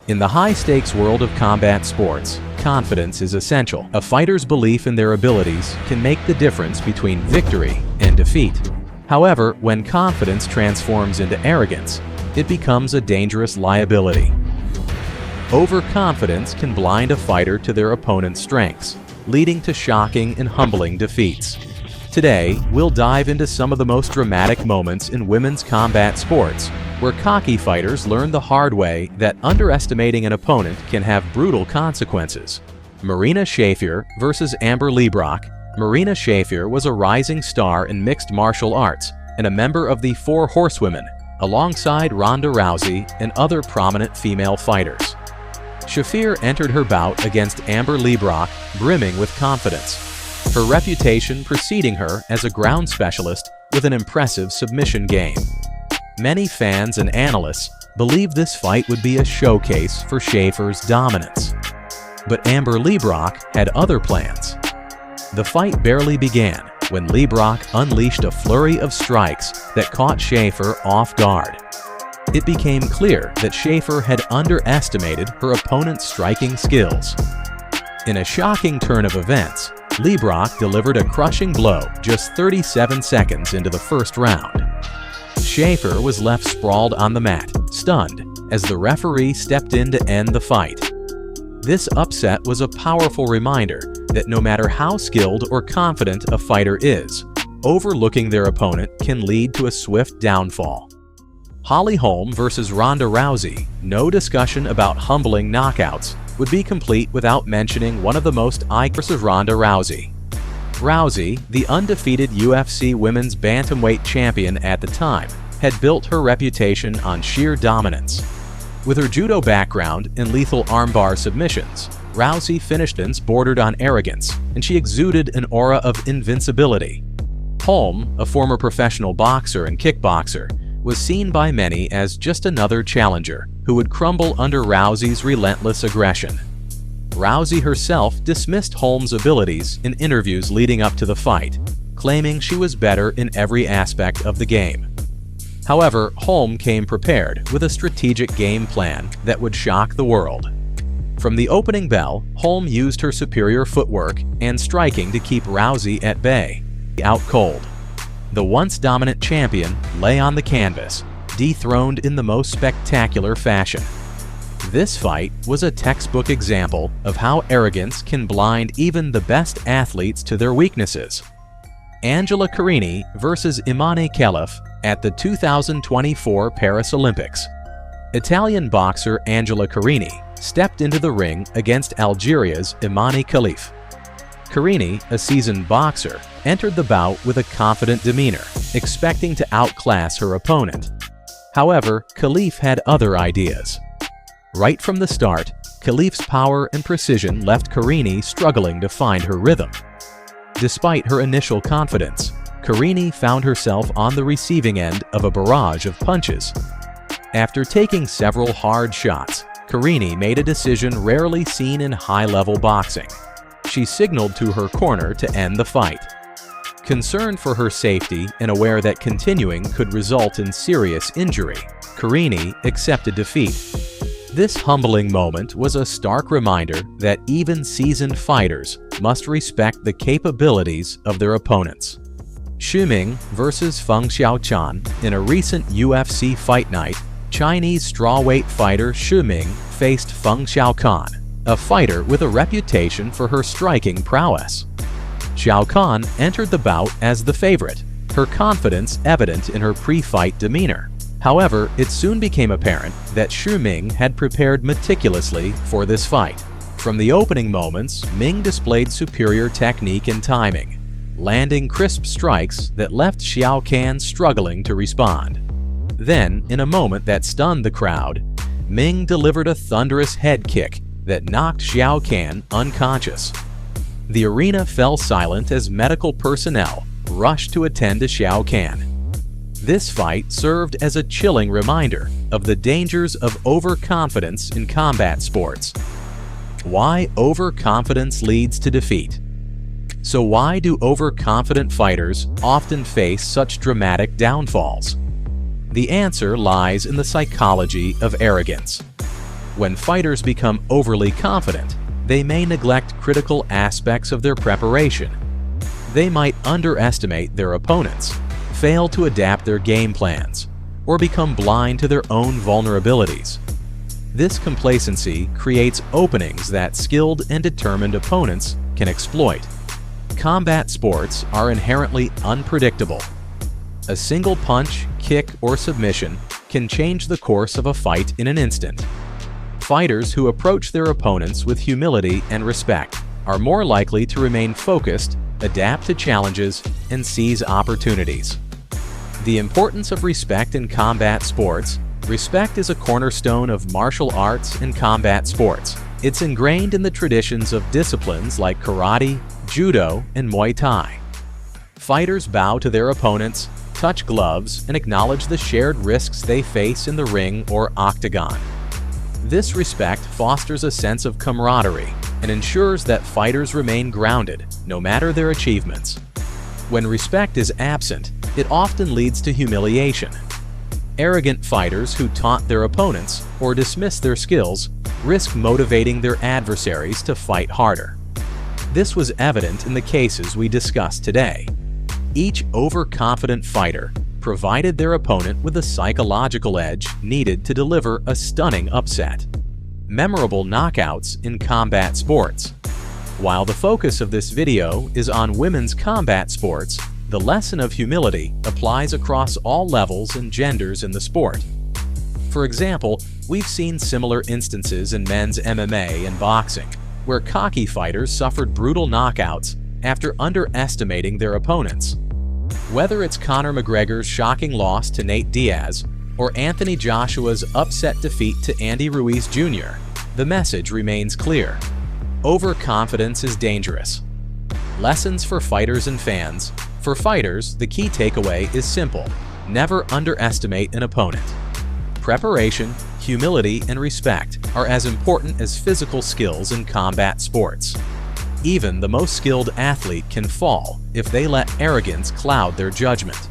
In the high-stakes world of combat sports, confidence is essential. A fighter's belief in their abilities can make the difference between victory and defeat. However, when confidence transforms into arrogance, it becomes a dangerous liability. Overconfidence can blind a fighter to their opponent's strengths, leading to shocking and humbling defeats. Today, we'll dive into some of the most dramatic moments in women's combat sports, where cocky fighters learn the hard way that underestimating an opponent can have brutal consequences. Marina Schaeffer versus Amber Leibrock. Marina Schaeffer was a rising star in mixed martial arts and a member of the Four Horsewomen, alongside Ronda Rousey and other prominent female fighters. Schaeffer entered her bout against Amber Leibrock brimming with confidence, her reputation preceding her as a ground specialist with an impressive submission game. Many fans and analysts believed this fight would be a showcase for Schaeffer's dominance. But Amber Leibrock had other plans. The fight barely began when Leibrock unleashed a flurry of strikes that caught Schaeffer off guard. It became clear that Schaeffer had underestimated her opponent's striking skills. In a shocking turn of events, Leibrock delivered a crushing blow just 37 seconds into the first round. Schaeffer was left sprawled on the mat, stunned, as the referee stepped in to end the fight. This upset was a powerful reminder that no matter how skilled or confident a fighter is, overlooking their opponent can lead to a swift downfall. Holm versus Ronda Rousey. No discussion about humbling knockouts would be complete without mentioning one of the most iconic Ronda Rousey. Rousey, the undefeated UFC Women's Bantamweight champion at the time, had built her reputation on sheer dominance. With her judo background and lethal armbar submissions, Rousey finished bordered on arrogance, and she exuded an aura of invincibility. Holm, a former professional boxer and kickboxer, was seen by many as just another challenger who would crumble under Rousey's relentless aggression. Rousey herself dismissed Holm's abilities in interviews leading up to the fight, claiming she was better in every aspect of the game. However, Holm came prepared with a strategic game plan that would shock the world. From the opening bell, Holm used her superior footwork and striking to keep Rousey at bay. Out cold. The once dominant champion lay on the canvas, dethroned in the most spectacular fashion. This fight was a textbook example of how arrogance can blind even the best athletes to their weaknesses. Angela Kini versus Iman at the 2024 Paris Olympics. Italian boxer Angela Kini stepped into the ring against Algeria's Iman Khalif. Kini, a seasoned boxer, entered the bout with a confident demeanor, expecting to outclass her opponent. However, Khalif had other ideas. Right from the start, Khalif's power and precision left Kini struggling to find her rhythm. Despite her initial confidence, Kini found herself on the receiving end of a barrage of punches. After taking several hard shots, Kini made a decision rarely seen in high-level boxing. She signaled to her corner to end the fight. Concerned for her safety and aware that continuing could result in serious injury, Kini accepted defeat. This humbling moment was a stark reminder that even seasoned fighters must respect the capabilities of their opponents. Ming versus Fang Xiao. In a recent UFC fight night, Chinese strawweight fighter Ming faced Fang Xiao, a fighter with a reputation for her striking prowess. Xiao entered the bout as the favorite, her confidence evident in her pre-fight demeanor. However, it soon became apparent that Ming had prepared meticulously for this fight. From the opening moments, Ming displayed superior technique and timing, landing crisp strikes that left Xiao struggling to respond. Then, in a moment that stunned the crowd, Ming delivered a thunderous head kick that knocked Xiao unconscious. The arena fell silent as medical personnel rushed to attend to Xiao. This fight served as a chilling reminder of the dangers of overconfidence in combat sports. Why overconfidence leads to defeat. So why do overconfident fighters often face such dramatic downfalls? The answer lies in the psychology of arrogance. When fighters become overly confident, they may neglect critical aspects of their preparation. They might underestimate their opponents, fail to adapt their game plans, or become blind to their own vulnerabilities. This complacency creates openings that skilled and determined opponents can exploit. Combat sports are inherently unpredictable. A single punch, kick, or submission can change the course of a fight in an instant. Fighters who approach their opponents with humility and respect are more likely to remain focused, adapt to challenges, and seize opportunities. The importance of respect in combat sports. Respect is a cornerstone of martial arts and combat sports. It's ingrained in the traditions of disciplines like karate, judo, and Muay Thai. Fighters bow to their opponents, touch gloves, and acknowledge the shared risks they face in the ring or octagon. This respect fosters a sense of camaraderie and ensures that fighters remain grounded, no matter their achievements. When respect is absent, it often leads to humiliation. Arrogant fighters who taunt their opponents or dismiss their skills risk motivating their adversaries to fight harder. This was evident in the cases we discussed today. Each overconfident fighter provided their opponent with a psychological edge needed to deliver a stunning upset. Memorable knockouts in combat sports. While the focus of this video is on women's combat sports, the lesson of humility applies across all levels and genders in the sport. For example, we've seen similar instances in men's MMA and boxing, where cocky fighters suffered brutal knockouts after underestimating their opponents. Whether it's Conor McGregor's shocking loss to Nate Diaz or Anthony Joshua's upset defeat to Andy Ruiz Jr., the message remains clear. Overconfidence is dangerous. Lessons for fighters and fans. For fighters, the key takeaway is simple: never underestimate an opponent. Preparation, humility, and respect are as important as physical skills in combat sports. Even the most skilled athlete can fall if they let arrogance cloud their judgment.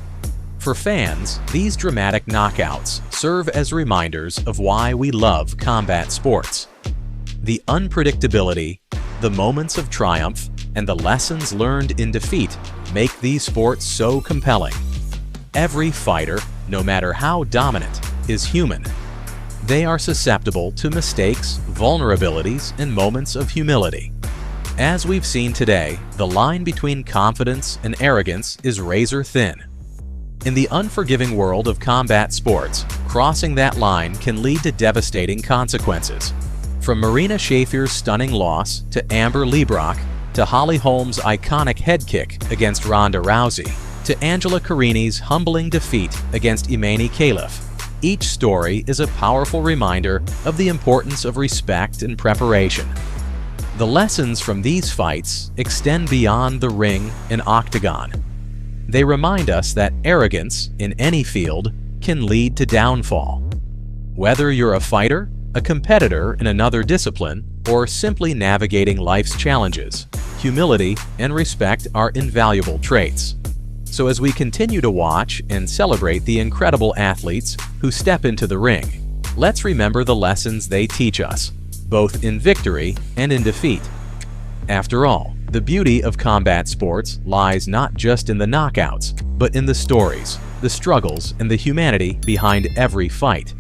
For fans, these dramatic knockouts serve as reminders of why we love combat sports. The unpredictability, the moments of triumph, and the lessons learned in defeat make these sports so compelling. Every fighter, no matter how dominant, is human. They are susceptible to mistakes, vulnerabilities, and moments of humility. As we've seen today, the line between confidence and arrogance is razor thin. In the unforgiving world of combat sports, crossing that line can lead to devastating consequences. From Marina Schaeffer's stunning loss to Amber Leibrock, to Holly Holm's iconic head kick against Ronda Rousey, to Angela Carini's humbling defeat against Iman Caliph, each story is a powerful reminder of the importance of respect and preparation. The lessons from these fights extend beyond the ring and octagon. They remind us that arrogance in any field can lead to downfall. Whether you're a fighter, a competitor in another discipline, or simply navigating life's challenges, humility and respect are invaluable traits. So as we continue to watch and celebrate the incredible athletes who step into the ring, let's remember the lessons they teach us, both in victory and in defeat. After all, the beauty of combat sports lies not just in the knockouts, but in the stories, the struggles, and the humanity behind every fight.